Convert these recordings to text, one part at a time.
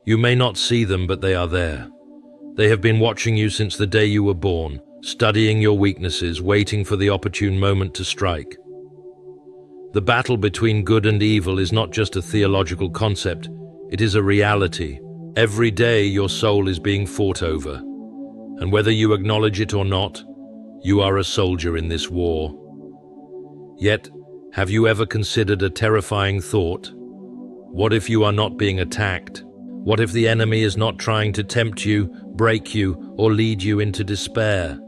You may not see them, but they are there. They have been watching you since the day you were born, studying your weaknesses, waiting for the opportune moment to strike. The battle between good and evil is not just a theological concept, it is a reality. Every day your soul is being fought over, and whether you acknowledge it or not, you are a soldier in this war. Yet, have you ever considered a terrifying thought? What if you are not being attacked? What if the enemy is not trying to tempt you, break you, or lead you into despair?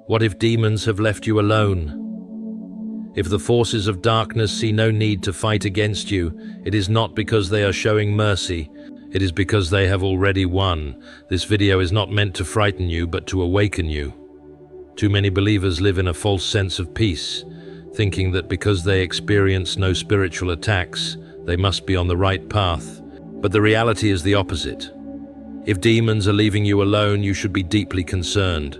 What if demons have left you alone? If the forces of darkness see no need to fight against you, it is not because they are showing mercy, it is because they have already won. This video is not meant to frighten you, but to awaken you. Too many believers live in a false sense of peace, thinking that because they experience no spiritual attacks, they must be on the right path. But the reality is the opposite. If demons are leaving you alone, you should be deeply concerned.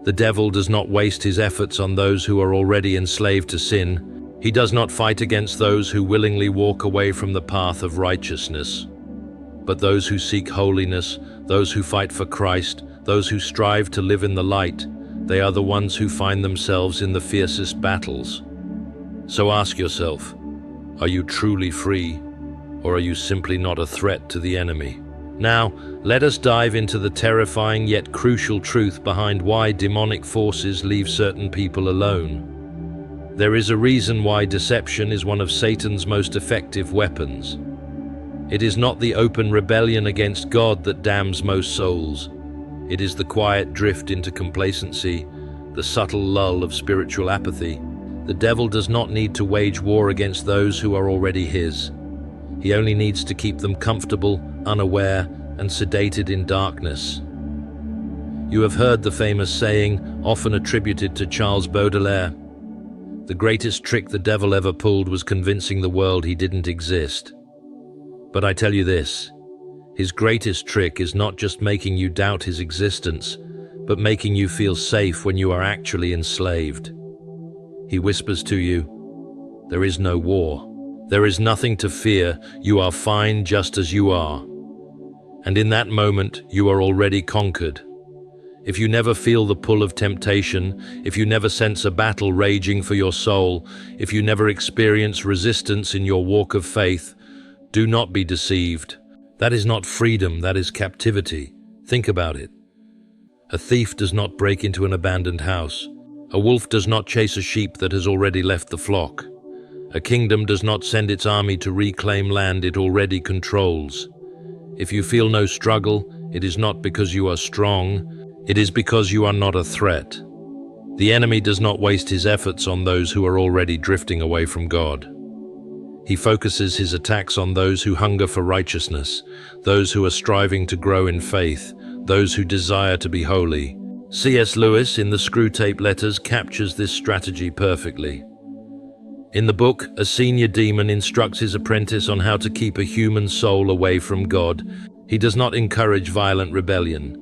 The devil does not waste his efforts on those who are already enslaved to sin. He does not fight against those who willingly walk away from the path of righteousness. But those who seek holiness, those who fight for Christ, those who strive to live in the light, they are the ones who find themselves in the fiercest battles. So ask yourself, are you truly free, or are you simply not a threat to the enemy? Now, let us dive into the terrifying yet crucial truth behind why demonic forces leave certain people alone. There is a reason why deception is one of Satan's most effective weapons. It is not the open rebellion against God that damns most souls. It is the quiet drift into complacency, the subtle lull of spiritual apathy. The devil does not need to wage war against those who are already his. He only needs to keep them comfortable, unaware, and sedated in darkness. You have heard the famous saying, often attributed to Charles Baudelaire, "The greatest trick the devil ever pulled was convincing the world he didn't exist." But I tell you this, his greatest trick is not just making you doubt his existence, but making you feel safe when you are actually enslaved. He whispers to you, "There is no war. There is nothing to fear. You are fine just as you are." And in that moment, you are already conquered. If you never feel the pull of temptation, if you never sense a battle raging for your soul, if you never experience resistance in your walk of faith, do not be deceived. That is not freedom, that is captivity. Think about it. A thief does not break into an abandoned house. A wolf does not chase a sheep that has already left the flock. A kingdom does not send its army to reclaim land it already controls. If you feel no struggle, it is not because you are strong, it is because you are not a threat. The enemy does not waste his efforts on those who are already drifting away from God. He focuses his attacks on those who hunger for righteousness, those who are striving to grow in faith, those who desire to be holy. C.S. Lewis, in the Screwtape Letters, captures this strategy perfectly. In the book, a senior demon instructs his apprentice on how to keep a human soul away from God. He does not encourage violent rebellion.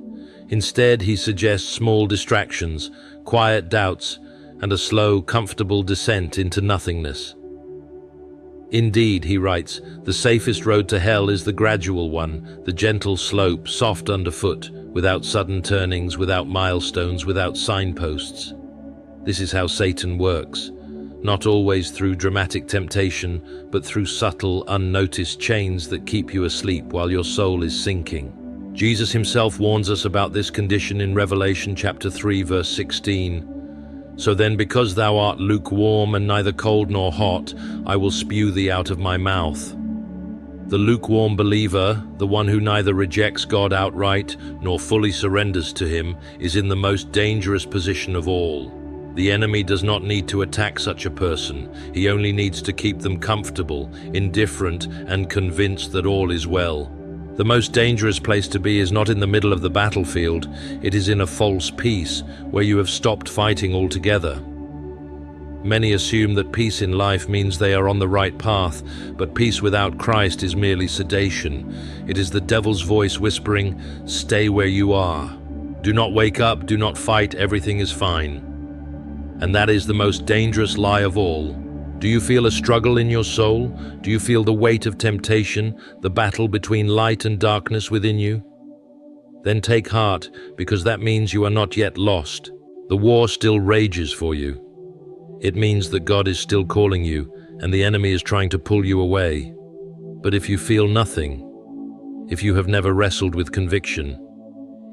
Instead, he suggests small distractions, quiet doubts, and a slow, comfortable descent into nothingness. Indeed, he writes, the safest road to hell is the gradual one, the gentle slope, soft underfoot, without sudden turnings, without milestones, without signposts. This is how Satan works. Not always through dramatic temptation, but through subtle, unnoticed chains that keep you asleep while your soul is sinking. Jesus himself warns us about this condition in Revelation chapter 3, verse 16. So then, because thou art lukewarm and neither cold nor hot, I will spew thee out of my mouth. The lukewarm believer, the one who neither rejects God outright nor fully surrenders to him, is in the most dangerous position of all. The enemy does not need to attack such a person. He only needs to keep them comfortable, indifferent, and convinced that all is well. The most dangerous place to be is not in the middle of the battlefield, it is in a false peace, where you have stopped fighting altogether. Many assume that peace in life means they are on the right path, but peace without Christ is merely sedation. It is the devil's voice whispering, "Stay where you are. Do not wake up, do not fight, everything is fine." And that is the most dangerous lie of all. Do you feel a struggle in your soul? Do you feel the weight of temptation, the battle between light and darkness within you? Then take heart, because that means you are not yet lost. The war still rages for you. It means that God is still calling you, and the enemy is trying to pull you away. But if you feel nothing, if you have never wrestled with conviction,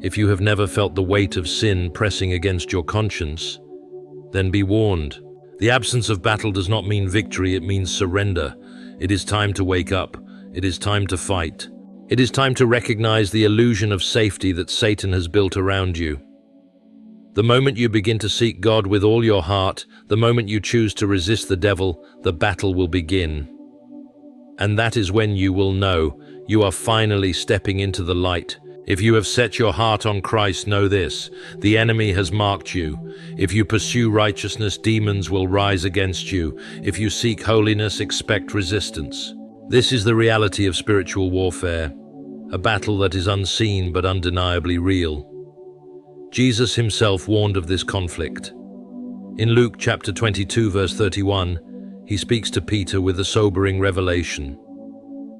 if you have never felt the weight of sin pressing against your conscience, then be warned. The absence of battle does not mean victory, it means surrender. It is time to wake up. It is time to fight. It is time to recognize the illusion of safety that Satan has built around you. The moment you begin to seek God with all your heart, the moment you choose to resist the devil, the battle will begin. And that is when you will know you are finally stepping into the light. If you have set your heart on Christ, know this: the enemy has marked you. If you pursue righteousness, demons will rise against you. If you seek holiness, expect resistance. This is the reality of spiritual warfare, a battle that is unseen but undeniably real. Jesus himself warned of this conflict. In Luke chapter 22, verse 31, he speaks to Peter with a sobering revelation.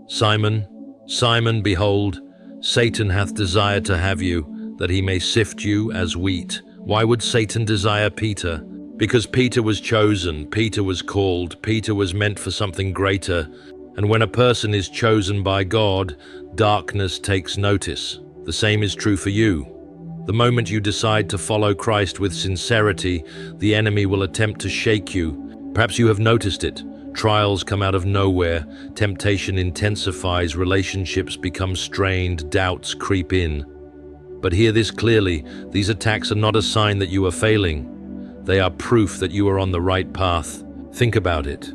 "Simon, Simon, behold, Satan hath desired to have you, that he may sift you as wheat." Why would Satan desire Peter? Because Peter was chosen, Peter was called, Peter was meant for something greater. And when a person is chosen by God, darkness takes notice. The same is true for you. The moment you decide to follow Christ with sincerity, the enemy will attempt to shake you. Perhaps you have noticed it. Trials come out of nowhere, temptation intensifies, relationships become strained, doubts creep in. But hear this clearly, these attacks are not a sign that you are failing. They are proof that you are on the right path. Think about it.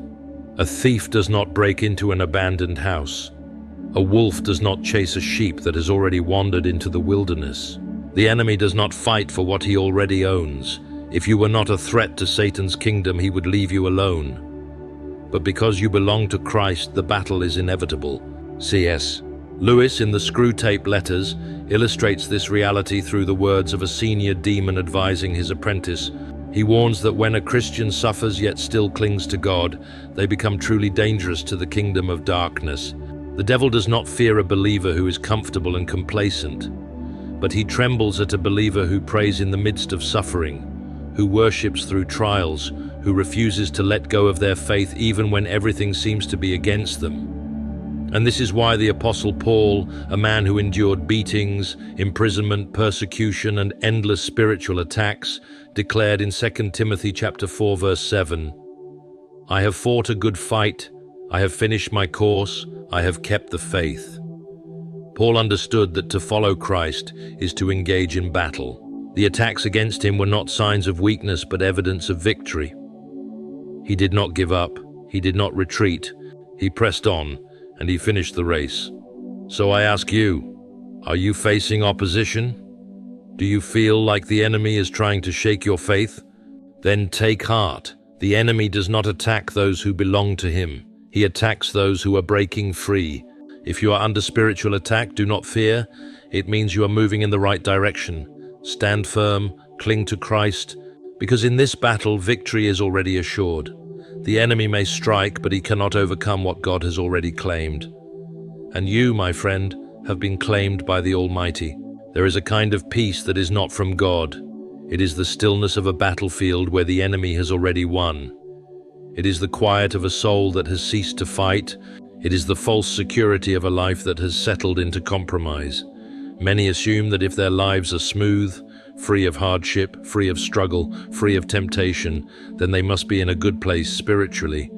A thief does not break into an abandoned house. A wolf does not chase a sheep that has already wandered into the wilderness. The enemy does not fight for what he already owns. If you were not a threat to Satan's kingdom, he would leave you alone. But because you belong to Christ, the battle is inevitable. C.S. Lewis, in the Screwtape Letters, illustrates this reality through the words of a senior demon advising his apprentice. He warns that when a Christian suffers yet still clings to God, they become truly dangerous to the kingdom of darkness. The devil does not fear a believer who is comfortable and complacent, but he trembles at a believer who prays in the midst of suffering, who worships through trials, who refuses to let go of their faith even when everything seems to be against them. And this is why the Apostle Paul, a man who endured beatings, imprisonment, persecution, and endless spiritual attacks, declared in 2 Timothy chapter 4, verse 7, "I have fought a good fight, I have finished my course, I have kept the faith." Paul understood that to follow Christ is to engage in battle. The attacks against him were not signs of weakness but evidence of victory. He did not give up, he did not retreat, he pressed on, and he finished the race. So I ask you, are you facing opposition? Do you feel like the enemy is trying to shake your faith? Then take heart. The enemy does not attack those who belong to him. He attacks those who are breaking free. If you are under spiritual attack, do not fear. It means you are moving in the right direction. Stand firm, cling to Christ, because in this battle, victory is already assured. The enemy may strike, but he cannot overcome what God has already claimed. And you, my friend, have been claimed by the Almighty. There is a kind of peace that is not from God. It is the stillness of a battlefield where the enemy has already won. It is the quiet of a soul that has ceased to fight. It is the false security of a life that has settled into compromise. Many assume that if their lives are smooth, free of hardship, free of struggle, free of temptation, then they must be in a good place spiritually.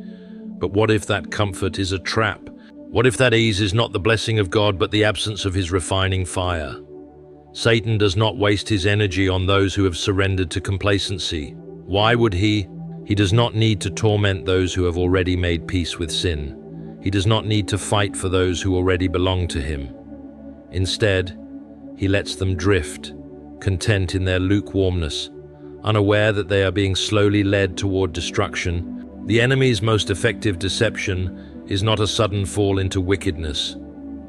But what if that comfort is a trap? What if that ease is not the blessing of God but the absence of his refining fire? Satan does not waste his energy on those who have surrendered to complacency. Why would he? He does not need to torment those who have already made peace with sin. He does not need to fight for those who already belong to him. Instead, he lets them drift, content in their lukewarmness, unaware that they are being slowly led toward destruction. The enemy's most effective deception is not a sudden fall into wickedness.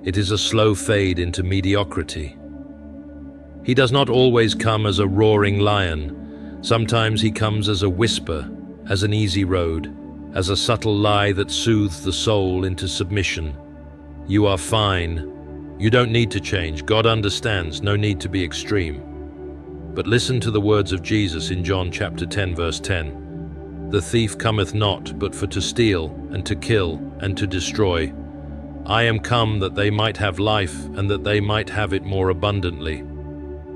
It is a slow fade into mediocrity. He does not always come as a roaring lion. Sometimes he comes as a whisper, as an easy road, as a subtle lie that soothes the soul into submission. You are fine. You don't need to change. God understands. No need to be extreme. But listen to the words of Jesus in John chapter 10, verse 10. The thief cometh not, but for to steal, and to kill, and to destroy. I am come that they might have life, and that they might have it more abundantly.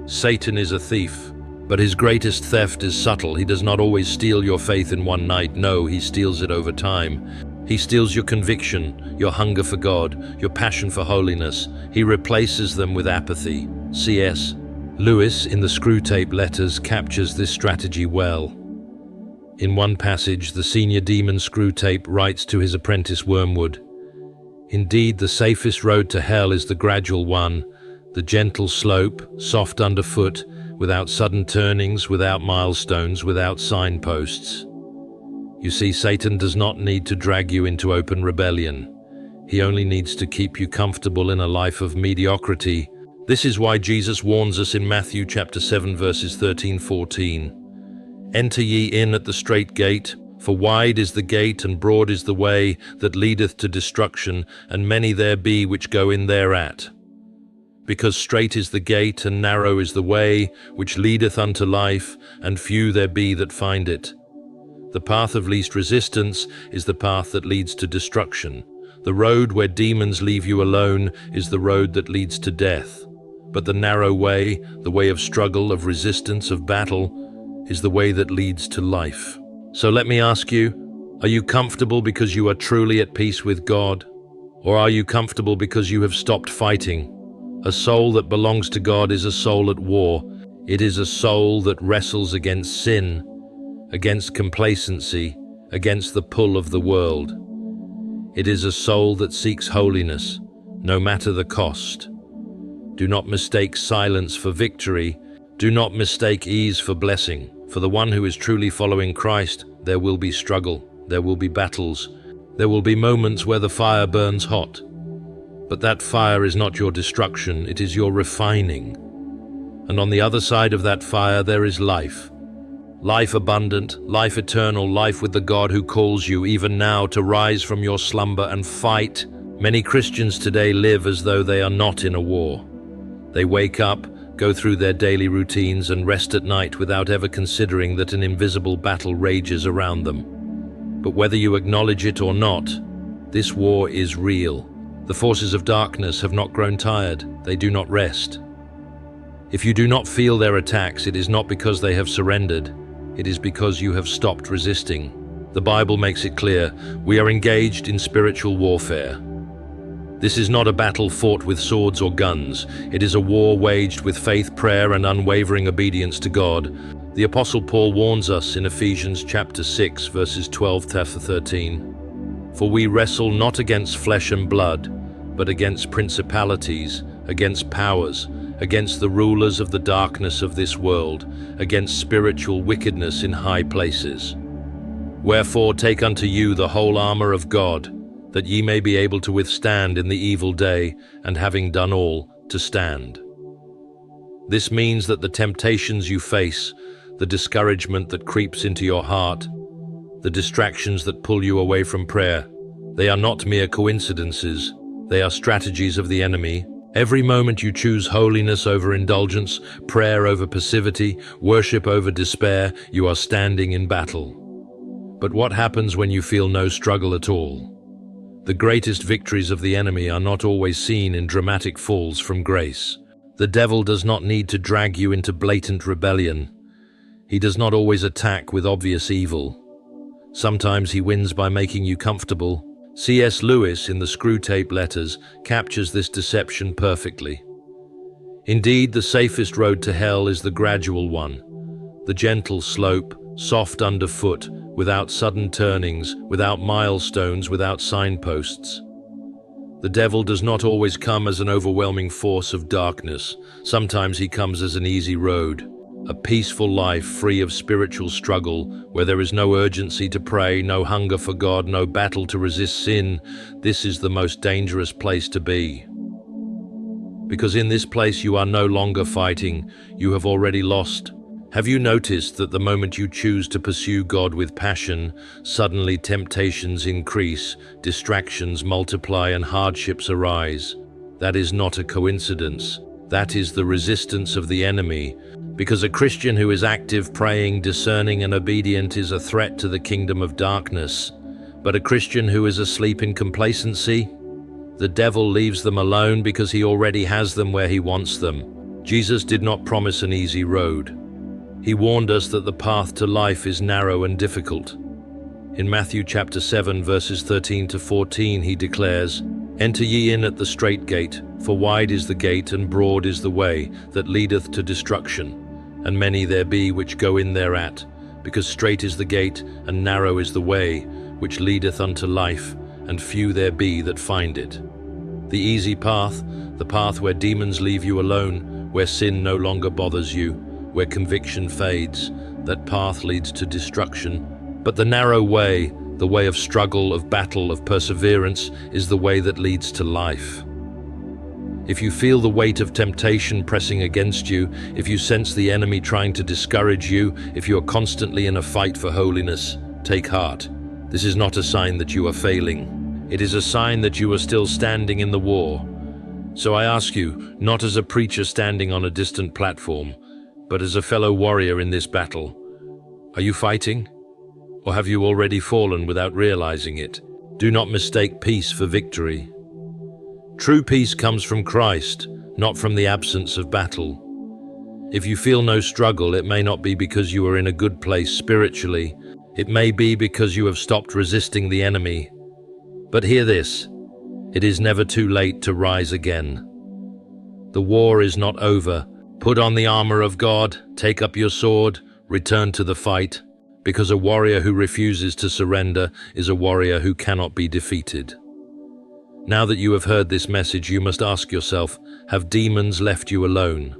Satan is a thief, but his greatest theft is subtle. He does not always steal your faith in one night. No, he steals it over time. He steals your conviction, your hunger for God, your passion for holiness. He replaces them with apathy. C.S. Lewis in the Screwtape Letters captures this strategy well. In one passage, the senior demon Screwtape writes to his apprentice Wormwood, "Indeed, the safest road to hell is the gradual one, the gentle slope, soft underfoot, without sudden turnings, without milestones, without signposts." You see, Satan does not need to drag you into open rebellion. He only needs to keep you comfortable in a life of mediocrity. This is why Jesus warns us in Matthew chapter 7, verses 13-14. Enter ye in at the strait gate, for wide is the gate and broad is the way that leadeth to destruction, and many there be which go in thereat. Because strait is the gate and narrow is the way which leadeth unto life, and few there be that find it. The path of least resistance is the path that leads to destruction. The road where demons leave you alone is the road that leads to death. But the narrow way, the way of struggle, of resistance, of battle, is the way that leads to life. So let me ask you, are you comfortable because you are truly at peace with God? Or are you comfortable because you have stopped fighting? A soul that belongs to God is a soul at war. It is a soul that wrestles against sin, against complacency, against the pull of the world. It is a soul that seeks holiness, no matter the cost. Do not mistake silence for victory. Do not mistake ease for blessing. For the one who is truly following Christ, there will be struggle, there will be battles, there will be moments where the fire burns hot. But that fire is not your destruction, it is your refining. And on the other side of that fire there is life. Life abundant, life eternal, life with the God who calls you even now to rise from your slumber and fight. Many Christians today live as though they are not in a war. They wake up, go through their daily routines and rest at night without ever considering that an invisible battle rages around them. But whether you acknowledge it or not, this war is real. The forces of darkness have not grown tired, they do not rest. If you do not feel their attacks, it is not because they have surrendered. It is because you have stopped resisting. The Bible makes it clear, we are engaged in spiritual warfare. This is not a battle fought with swords or guns. It is a war waged with faith, prayer, and unwavering obedience to God. The Apostle Paul warns us in Ephesians chapter 6, verses 12-13. For we wrestle not against flesh and blood, but against principalities, against powers, against the rulers of the darkness of this world, against spiritual wickedness in high places. Wherefore take unto you the whole armor of God, that ye may be able to withstand in the evil day, and having done all, to stand. This means that the temptations you face, the discouragement that creeps into your heart, the distractions that pull you away from prayer, they are not mere coincidences, they are strategies of the enemy. Every moment you choose holiness over indulgence, prayer over passivity, worship over despair, you are standing in battle. But what happens when you feel no struggle at all? The greatest victories of the enemy are not always seen in dramatic falls from grace. The devil does not need to drag you into blatant rebellion. He does not always attack with obvious evil. Sometimes he wins by making you comfortable. C.S. Lewis in the Screwtape Letters captures this deception perfectly. Indeed, the safest road to hell is the gradual one, the gentle slope, soft underfoot, without sudden turnings, without milestones, without signposts. The devil does not always come as an overwhelming force of darkness. Sometimes he comes as an easy road, a peaceful life free of spiritual struggle, where there is no urgency to pray, no hunger for God, no battle to resist sin. This is the most dangerous place to be. Because in this place you are no longer fighting, you have already lost. Have you noticed that the moment you choose to pursue God with passion, suddenly temptations increase, distractions multiply, and hardships arise? That is not a coincidence. That is the resistance of the enemy, because a Christian who is active, praying, discerning, and obedient is a threat to the kingdom of darkness. But a Christian who is asleep in complacency, the devil leaves them alone because he already has them where he wants them. Jesus did not promise an easy road. He warned us that the path to life is narrow and difficult. In Matthew chapter 7, verses 13 to 14, he declares, "Enter ye in at the strait gate, for wide is the gate and broad is the way that leadeth to destruction, and many there be which go in thereat, because strait is the gate and narrow is the way which leadeth unto life, and few there be that find it." The easy path, the path where demons leave you alone, where sin no longer bothers you, where conviction fades, that path leads to destruction. But the narrow way, the way of struggle, of battle, of perseverance, is the way that leads to life. If you feel the weight of temptation pressing against you, if you sense the enemy trying to discourage you, if you are constantly in a fight for holiness, take heart. This is not a sign that you are failing. It is a sign that you are still standing in the war. So I ask you, not as a preacher standing on a distant platform, but as a fellow warrior in this battle, are you fighting? Or have you already fallen without realizing it? Do not mistake peace for victory. True peace comes from Christ, not from the absence of battle. If you feel no struggle, it may not be because you are in a good place spiritually. It may be because you have stopped resisting the enemy. But hear this, it is never too late to rise again. The war is not over. Put on the armor of God, take up your sword, return to the fight, because a warrior who refuses to surrender is a warrior who cannot be defeated. Now that you have heard this message, you must ask yourself, have demons left you alone?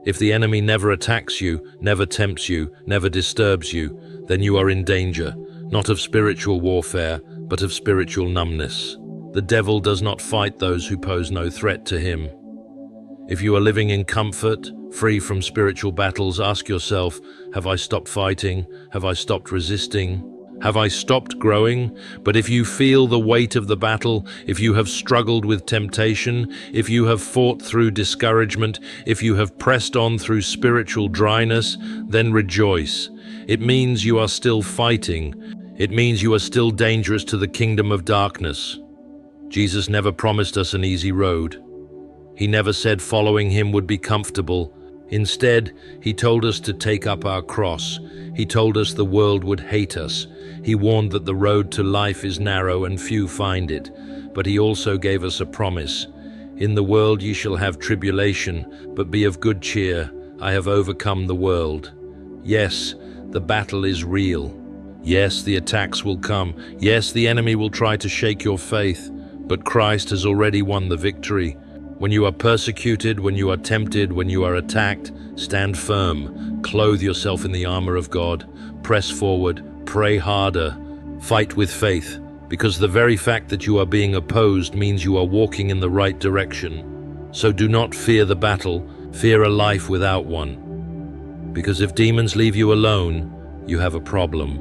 If the enemy never attacks you, never tempts you, never disturbs you, then you are in danger, not of spiritual warfare, but of spiritual numbness. The devil does not fight those who pose no threat to him. If you are living in comfort, free from spiritual battles, ask yourself, have I stopped fighting? Have I stopped resisting? Have I stopped growing? But if you feel the weight of the battle, if you have struggled with temptation, if you have fought through discouragement, if you have pressed on through spiritual dryness, then rejoice. It means you are still fighting. It means you are still dangerous to the kingdom of darkness. Jesus never promised us an easy road. He never said following him would be comfortable. Instead, he told us to take up our cross. He told us the world would hate us. He warned that the road to life is narrow and few find it. But he also gave us a promise. In the world ye shall have tribulation, but be of good cheer. I have overcome the world. Yes, the battle is real. Yes, the attacks will come. Yes, the enemy will try to shake your faith. But Christ has already won the victory. When you are persecuted, when you are tempted, when you are attacked, stand firm. Clothe yourself in the armor of God. Press forward. Pray harder. Fight with faith. Because the very fact that you are being opposed means you are walking in the right direction. So do not fear the battle. Fear a life without one. Because if demons leave you alone, you have a problem.